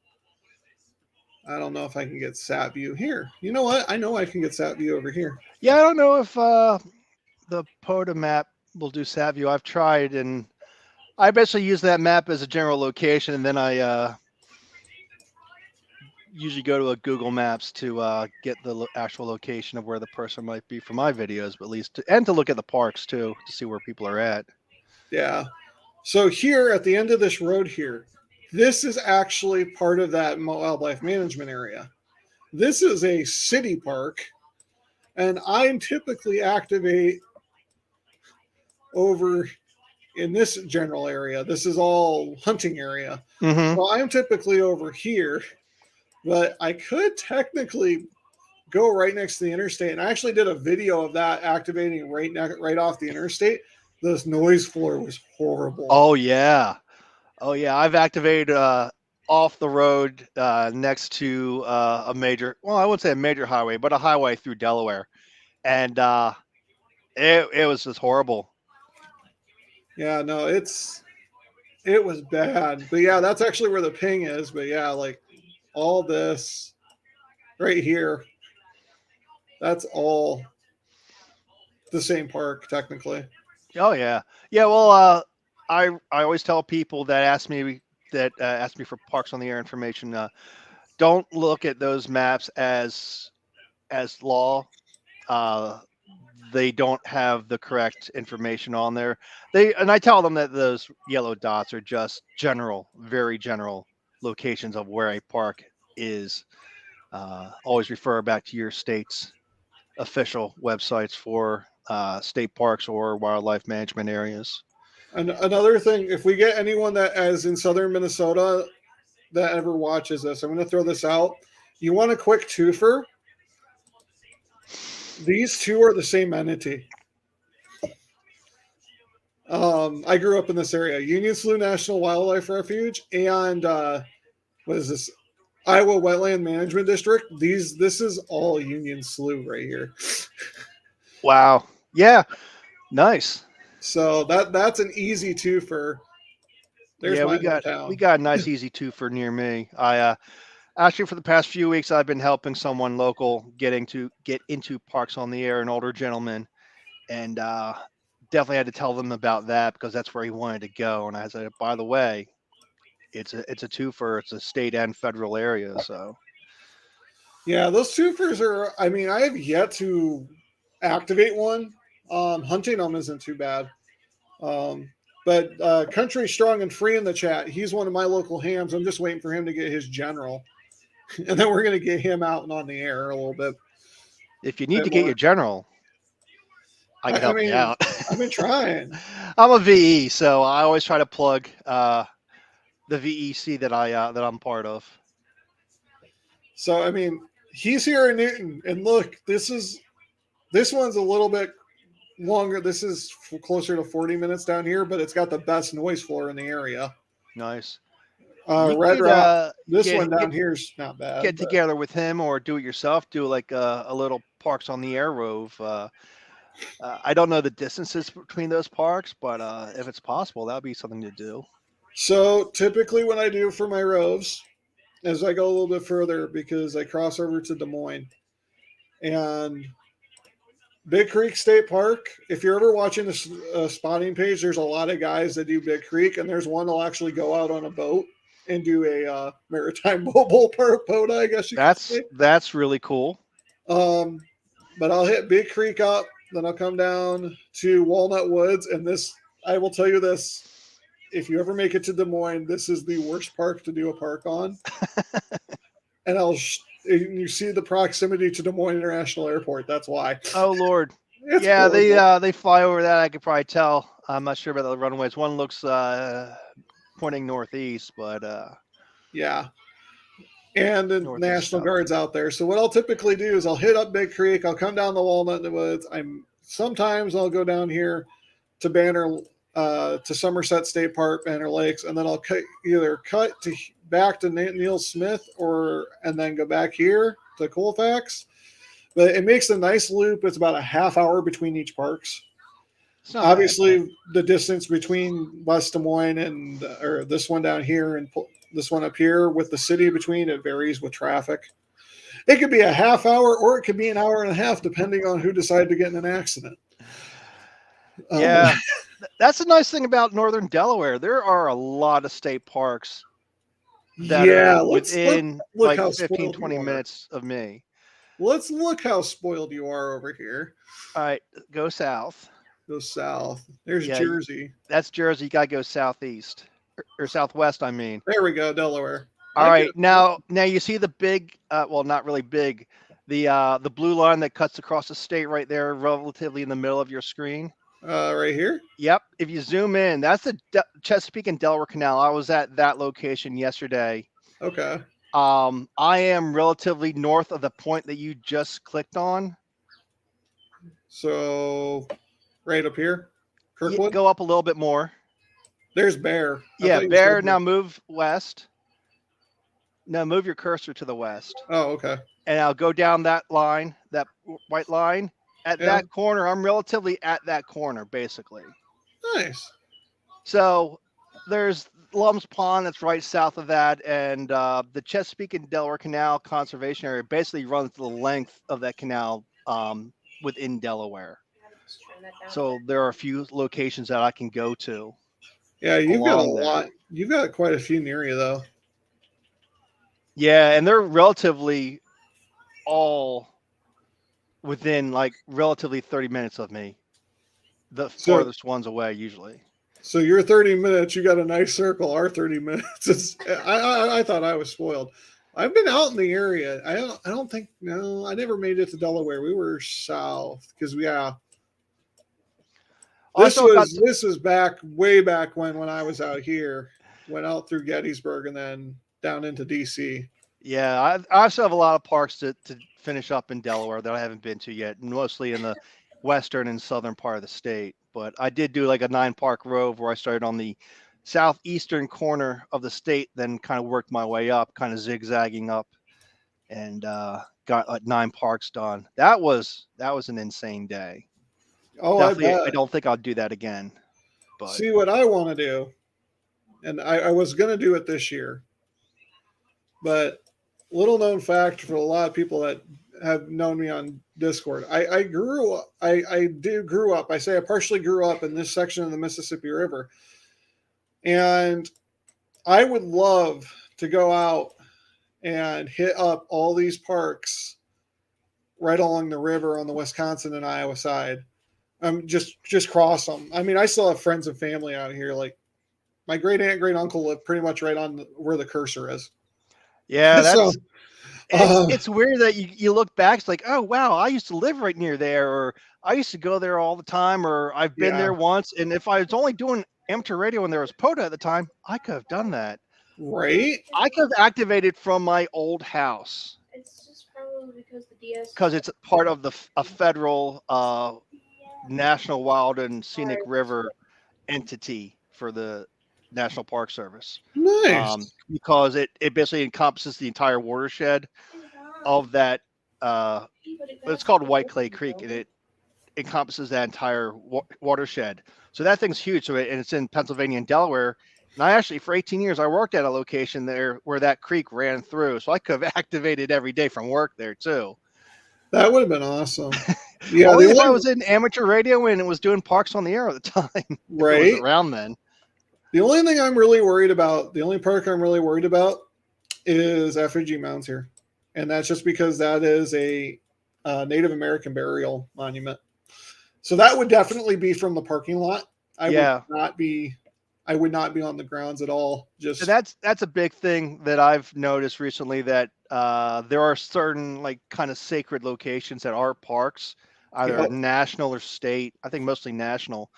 I don't know if I can get sat view here. You know what? I know I can get sat view over here. Yeah, I don't know if the POTA map will do Savvy. I've tried, and I basically use that map as a general location, and then I usually go to a Google Maps to get the actual location of where the person might be for my videos, but at least and to look at the parks too to see where people are at. Yeah. So here at the end of this road here, this is actually part of that wildlife management area. This is a city park, and I typically activate over in this general area. This is all hunting area. Mm-hmm. So I'm typically over here, but I could technically go right next to the interstate. And I actually did a video of that activating right off the interstate. This noise floor was horrible. Oh yeah, I've activated off the road next to a major. Well, I wouldn't say a major highway, but a highway through Delaware, and it was just horrible. Yeah, no, it was bad. But yeah, that's actually where the ping is. But yeah, like all this right here, that's all the same park technically. Oh yeah, yeah. Well, I always tell people that ask me for Parks on the Air information. Don't look at those maps as law. They don't have the correct information on there. I tell them that those yellow dots are just general, very general locations of where a park is. Always refer back to your state's official websites for state parks or wildlife management areas. And another thing, if we get anyone that is in southern Minnesota that ever watches this, I'm going to throw this out. You want a quick twofer? These two are the same entity. I grew up in this area, Union Slough National Wildlife Refuge, and what is this? Iowa Wetland Management District. This is all Union Slough right here. Wow. Yeah. Nice. So that's an easy twofer. There's Yeah, my we got a nice easy twofer near me. I actually for the past few weeks I've been helping someone local get into Parks on the Air, an older gentleman, and definitely had to tell them about that because that's where he wanted to go. And I said, by the way, it's a twofer. It's a state and federal area. So Yeah, those twofers are. I mean, I have yet to activate one. Hunting them isn't too bad. But Country Strong and Free in the chat. He's one of my local hams. I'm just waiting for him to get his general, and then we're gonna get him out and on the air a little bit. if you need to get your general, I can help you out. I've been trying. I'm a VE, so I always try to plug the VEC that I'm part of. So I mean, he's here in Newton, and look, this one's a little bit longer. This is closer to 40 minutes down here, but it's got the best noise floor in the area. Nice. Red Rock. This one down here is not bad. Get together with him or do it yourself. Do like a little Parks on the Air rove. I don't know the distances between those parks, but if it's possible, that would be something to do. So typically when I do for my roves, as I go a little bit further, because I cross over to Des Moines, and Big Creek State Park. If you're ever watching this spotting page, there's a lot of guys that do Big Creek, and there's one that'll actually go out on a boat and do a maritime mobile POTA, I guess you could say. That's really cool. But I'll hit Big Creek up, then I'll come down to Walnut Woods, and this, I will tell you this, if you ever make it to Des Moines, this is the worst park to do a park on. And you see the proximity to Des Moines International Airport. That's why. Oh Lord. It's Yeah, horrible. they fly over that. I could probably tell. I'm not sure about the runways. One looks pointing northeast, but Yeah. And the Northeast National south. Guard's out there. So what I'll typically do is I'll hit up Big Creek. I'll come down the Walnut Woods. Sometimes I'll go down here to to Somerset State Park, Banner Lakes, and then I'll either cut back to Neil Smith and then go back here to Colfax. But it makes a nice loop. It's about a half hour between each parks. Obviously, the distance between West Des Moines or this one down here and this one up here with the city between, it varies with traffic. It could be a half hour or it could be an hour and a half, depending on who decided to get in an accident. Yeah, that's the nice thing about Northern Delaware. There are a lot of state parks that are within look like 15, 20 minutes of me. Let's look how spoiled you are over here. All right, go south. Go south. There's Yeah, Jersey. That's Jersey. You got to go southeast or southwest, I mean. There we go, Delaware. All right, now you see the big, well, not really big, the blue line that cuts across the state right there, relatively in the middle of your screen. Right here? Yep. If you zoom in, that's the Chesapeake and Delaware Canal. I was at that location yesterday. Okay. I am relatively north of the point that you just clicked on. So, right up here? Kirkwood? Go up a little bit more. There's Bear. Yeah, Bear. Now move west. Now move your cursor to the west. Oh, okay. And I'll go down that line, that white line. At that corner, I'm relatively at that corner, basically. Nice. So there's Lum's Pond that's right south of that, and the Chesapeake and Delaware Canal Conservation Area basically runs the length of that canal within Delaware. So there are a few locations that I can go to. Yeah, you've got a lot. You've got quite a few near you, though. Yeah, and they're relatively all within like relatively 30 minutes of me. The farthest ones away usually. So your 30 minutes, you got a nice circle. Our 30 minutes. I thought I was spoiled. I've been out in the area. I don't think, no, I never made it to Delaware. We were south because this was way back when I was out here. Went out through Gettysburg and then down into DC. Yeah, I still have a lot of parks to finish up in Delaware that I haven't been to yet, mostly in the western and southern part of the state. But I did do like a 9-park rove where I started on the southeastern corner of the state, then kind of worked my way up, kind of zigzagging up, and got like 9 parks done. That was an insane day. Oh, definitely, I don't think I'll do that again. But see what I want to do, and I was going to do it this year, but little known fact for a lot of people that have known me on Discord, I grew up. I say I partially grew up in this section of the Mississippi River, and I would love to go out and hit up all these parks right along the river on the Wisconsin and Iowa side. Just cross them. I mean, I still have friends and family out here. Like my great aunt, great uncle live pretty much right on where the cursor is. Yeah, that's it's weird that you look back. It's like, oh wow, I used to live right near there, or I used to go there all the time, or I've been there once. And if I was only doing amateur radio when there was POTA at the time, I could have done that. Right? I could have activated from my old house. It's just probably because the DS. Because it's part of a federal National Wild and Scenic River entity for the National Park Service. Nice. Because it basically encompasses the entire watershed of that. It's called White Clay Creek, and it encompasses that entire watershed. So that thing's huge. So and it's in Pennsylvania and Delaware. And I actually, for 18 years, I worked at a location there where that creek ran through. So I could have activated every day from work there too. That would have been awesome. Yeah, Only the if I only was in amateur radio and it was doing Parks on the Air at the time. If it was right. around then. The only thing I'm really worried about, the only park I'm really worried about, is effigy mounds here, and that's just because that is a Native American burial monument. So that would definitely be from the parking lot. I would Yeah. not be. I would not be on the grounds at all. Just And that's a big thing that I've noticed recently, that there are certain like kind of sacred locations at our parks, either Yep. national or state. I think mostly national.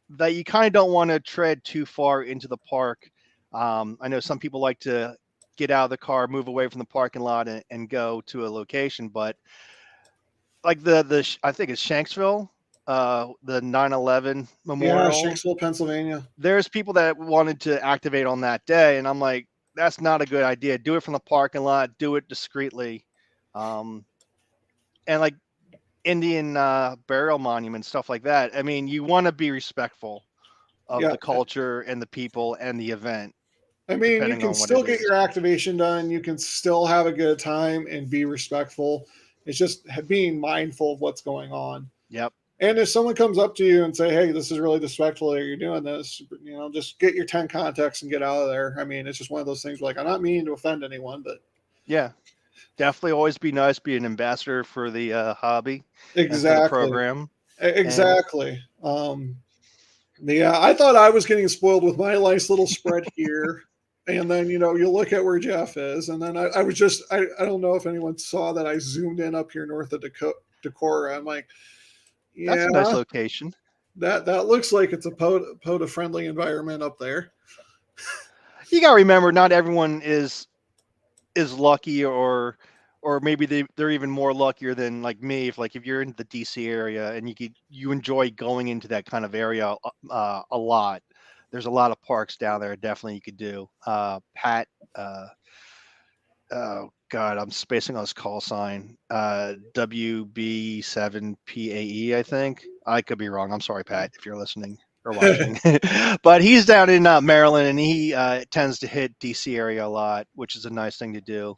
That you kind of don't want to tread too far into the park. I know some people like to get out of the car, move away from the parking lot, and go to a location, but like I think it's Shanksville, the 9/11 yeah, memorial. Shanksville, Pennsylvania. There's people that wanted to activate on that day, and I'm like, that's not a good idea. Do it from the parking lot. Do it discreetly, and like Indian burial monuments, stuff like that. I mean, you want to be respectful of Yeah, the culture and the people and the event, I mean, you depending can on what still it get is. your activation done. You can still have a good time and be respectful. It's just being mindful of what's going on. Yep. And if someone comes up to you and say, "Hey, this is really disrespectful that you're doing this," just get your 10 contacts and get out of there. I mean, it's just one of those things. Like, I'm not meaning to offend anyone, but Yeah. Definitely always be nice, be an ambassador for the hobby and for the exactly, program. And exactly. Yeah, I thought I was getting spoiled with my nice little spread here. And then, you look at where Jeff is. And then I was just, I don't know if anyone saw that I zoomed in up here north of Decorah. I'm like, that's yeah, a nice location. that looks like it's a POTA friendly environment up there. You got to remember, not everyone is lucky, or maybe they're even more luckier than like me. If you're in the DC area and you enjoy going into that kind of area a lot, there's a lot of parks down there definitely you could do. Pat, oh god, I'm spacing on his call sign, WB7PAE, I think. I could be wrong. I'm sorry, Pat, if you're listening or watching. But he's down in Maryland, and he tends to hit DC area a lot, which is a nice thing to do.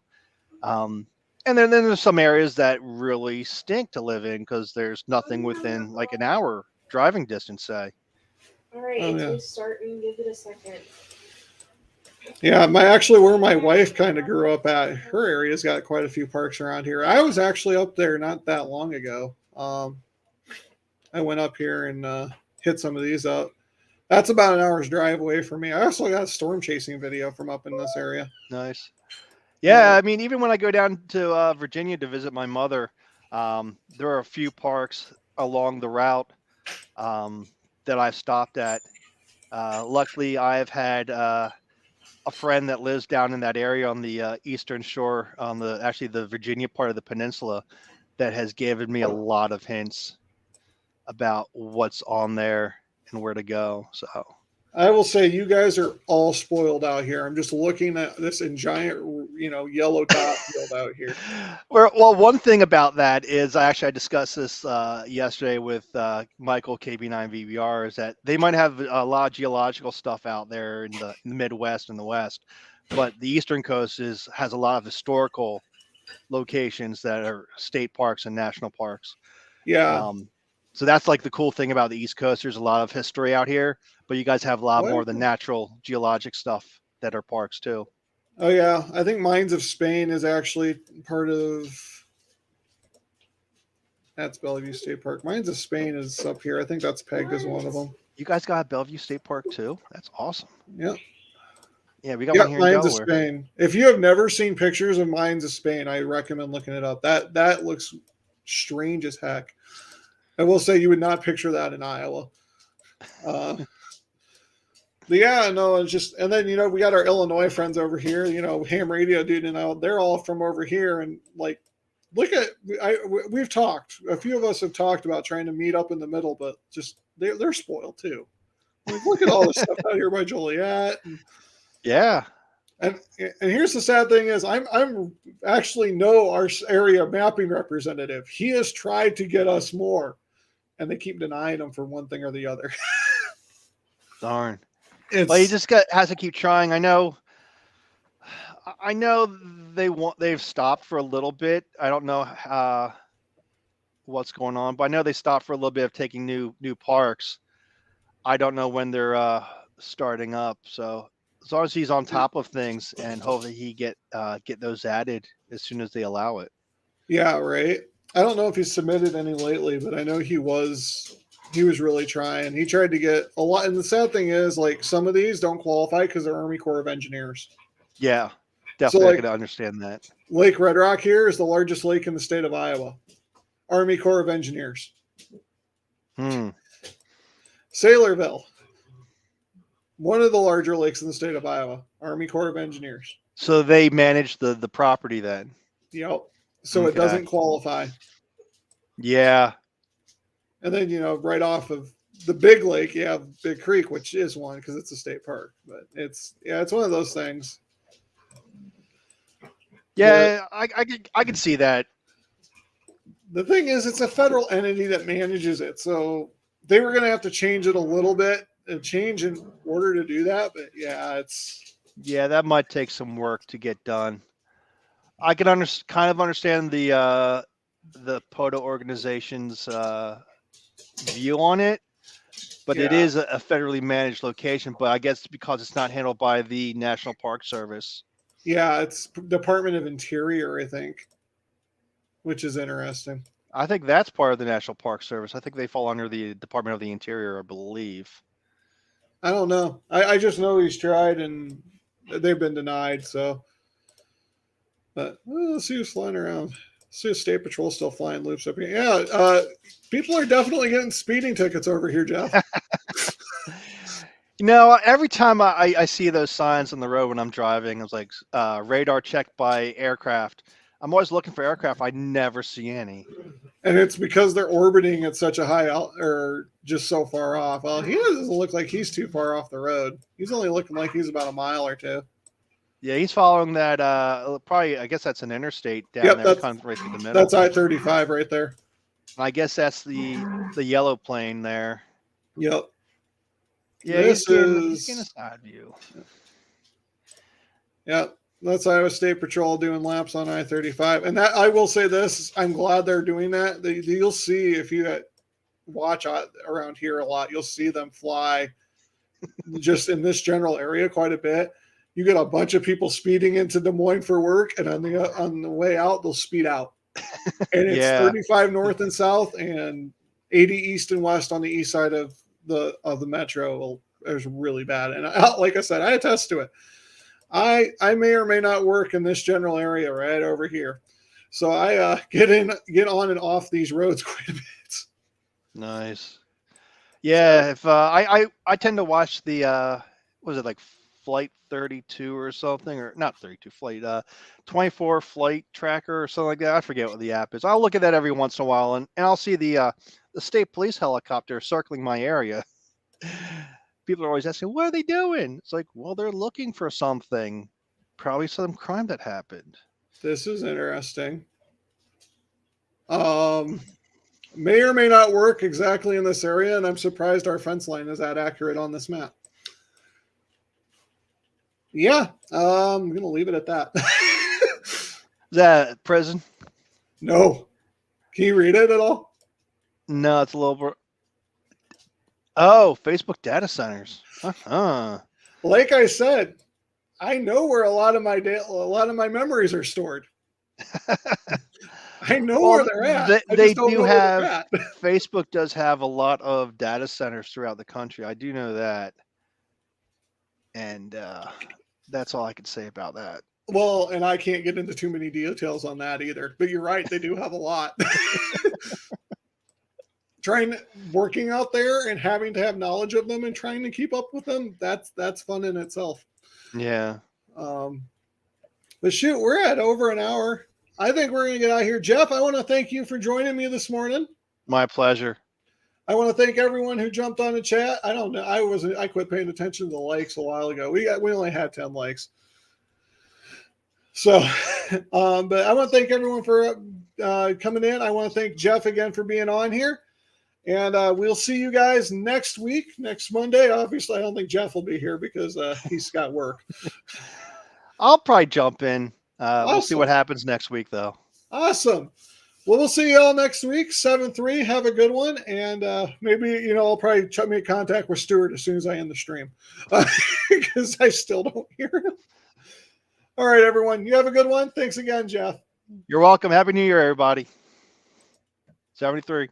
And then there's some areas that really stink to live in because there's nothing within like an hour driving distance, say. All right, Oh, it's yeah. restarting. Give it a second. Yeah, where my wife kind of grew up at, her area's got quite a few parks around here. I was actually up there not that long ago. I went up here and hit some of these up. That's about an hour's drive away from me. I also got a storm chasing video from up in this area. Nice. Yeah, I mean, even when I go down to Virginia to visit my mother, there are a few parks along the route that I've stopped at. Luckily, I've had a friend that lives down in that area on the eastern shore, on the Virginia part of the peninsula, that has given me a lot of hints about what's on there and where to go. So I will say you guys are all spoiled out here. I'm just looking at this in giant, yellow dot field out here. Well, one thing about that is I discussed this yesterday with Michael KB9VBR, is that they might have a lot of geological stuff out there in the Midwest and the West, but the Eastern Coast has a lot of historical locations that are state parks and national parks. Yeah. So that's like the cool thing about the East Coast. There's a lot of history out here, but you guys have a lot more of the natural geologic stuff that are parks too. Oh yeah, I think Mines of Spain is actually part of. That's Bellevue State Park. Mines of Spain is up here. I think that's pegged as one of them. You guys got Bellevue State Park too? That's awesome. Yep. Yeah, we got one here in Mines Delaware. of Spain. If you have never seen pictures of Mines of Spain, I recommend looking it up. That looks strange as heck. I will say you would not picture that in Iowa. But yeah, no, it's just, and then, we got our Illinois friends over here, Ham Radio Dude, and they're all from over here. And like, look at, we've talked, a few of us have talked about trying to meet up in the middle, but just, they're spoiled too. Like, look at all this stuff out here by Joliet. Yeah. And here's the sad thing is I'm actually know our area mapping representative. He has tried to get us more, and they keep denying him for one thing or the other. Darn. Well, you just has to keep trying. I know they've stopped for a little bit. I don't know what's going on. But I know they stopped for a little bit of taking new parks. I don't know when they're starting up. So as long as he's on top of things, and hopefully he get those added as soon as they allow it. Yeah, right. I don't know if he's submitted any lately, but I know he was really trying. He tried to get a lot, and the sad thing is, like, some of these don't qualify because they're Army Corps of Engineers. Yeah, definitely, like, I could understand that. Lake Red Rock here is the largest lake in the state of Iowa. Army Corps of Engineers. Saylorville, one of the larger lakes in the state of Iowa. Army Corps of Engineers. So they manage the property then. Yep. So it doesn't qualify. Yeah. And then, right off of the big lake, you have Big Creek, which is one because it's a state park. But it's one of those things. Yeah, I could see that. The thing is, it's a federal entity that manages it. So they were going to have to change it a little bit and change in order to do that. But yeah, that might take some work to get done. I can kind of understand the POTA organization's view on it, but it is a federally managed location. But I guess because it's not handled by the National Park Service. Yeah, it's Department of Interior, I think, which is interesting. I think that's part of the National Park Service. I think they fall under the Department of the Interior, I believe. I don't know. I just know he's tried and they've been denied. So, but let's see who's flying around. Let's see if State Patrol still flying loops up here. Yeah, people are definitely getting speeding tickets over here, Jeff. Every time I see those signs on the road when I'm driving, it's like radar checked by aircraft. I'm always looking for aircraft. I never see any. And it's because they're orbiting at such a high or just so far off. Well, he doesn't look like he's too far off the road. He's only looking like he's about a mile or two. Yeah, he's following that. Probably, I guess that's an interstate down there, kind of right through the middle. That's I-35 right there. I guess that's the yellow plane there. Yep. Yeah, he's getting a side view. Yeah, that's Iowa State Patrol doing laps on I-35. And that, I will say this, I'm glad they're doing that. You'll see if you watch around here a lot, you'll see them fly just in this general area quite a bit. You get a bunch of people speeding into Des Moines for work, and on the way out, they'll speed out. And it's 35 north and south and 80 east and west on the east side of the metro. It's really bad. And like I said, I attest to it. I may or may not work in this general area right over here. So I get on and off these roads quite a bit. Nice. Yeah, if I tend to watch the was it like Flight 32 or something, or not 32 Flight 24 Flight Tracker or something like that. I forget what the app is. I'll look at that every once in a while, and I'll see the state police helicopter circling my area. People are always asking, what are they doing? It's like, well, they're looking for something, probably some crime that happened. This is interesting. May or may not work exactly in this area, and I'm surprised our fence line is that accurate on this map. Yeah, I'm going to leave it at that. Is that prison? No. Can you read it at all? No, it's a little... Oh, Facebook data centers. Uh-huh. Like I said, I know where a lot of my memories are stored. I know where they're at. They do have Facebook does have a lot of data centers throughout the country. I do know that, and that's all I can say about that. Well, and I can't get into too many details on that either. But you're right; they do have a lot. Working out there and having to have knowledge of them and trying to keep up with them, that's fun in itself. Yeah. But shoot, we're at over an hour. I think we're going to get out of here. Jeff, I want to thank you for joining me this morning. My pleasure. I want to thank everyone who jumped on the chat. I don't know. I quit paying attention to the likes a while ago. We only had 10 likes. So, but I want to thank everyone for coming in. I want to thank Jeff again for being on here. And we'll see you guys next week, next Monday. Obviously, I don't think Jeff will be here because he's got work. I'll probably jump in. Awesome. We'll see what happens next week, though. Awesome. Well, we'll see you all next week, 7-3. Have a good one. And maybe, I'll probably make contact with Stuart as soon as I end the stream because I still don't hear him. All right, everyone. You have a good one. Thanks again, Jeff. You're welcome. Happy New Year, everybody. 73.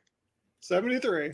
73.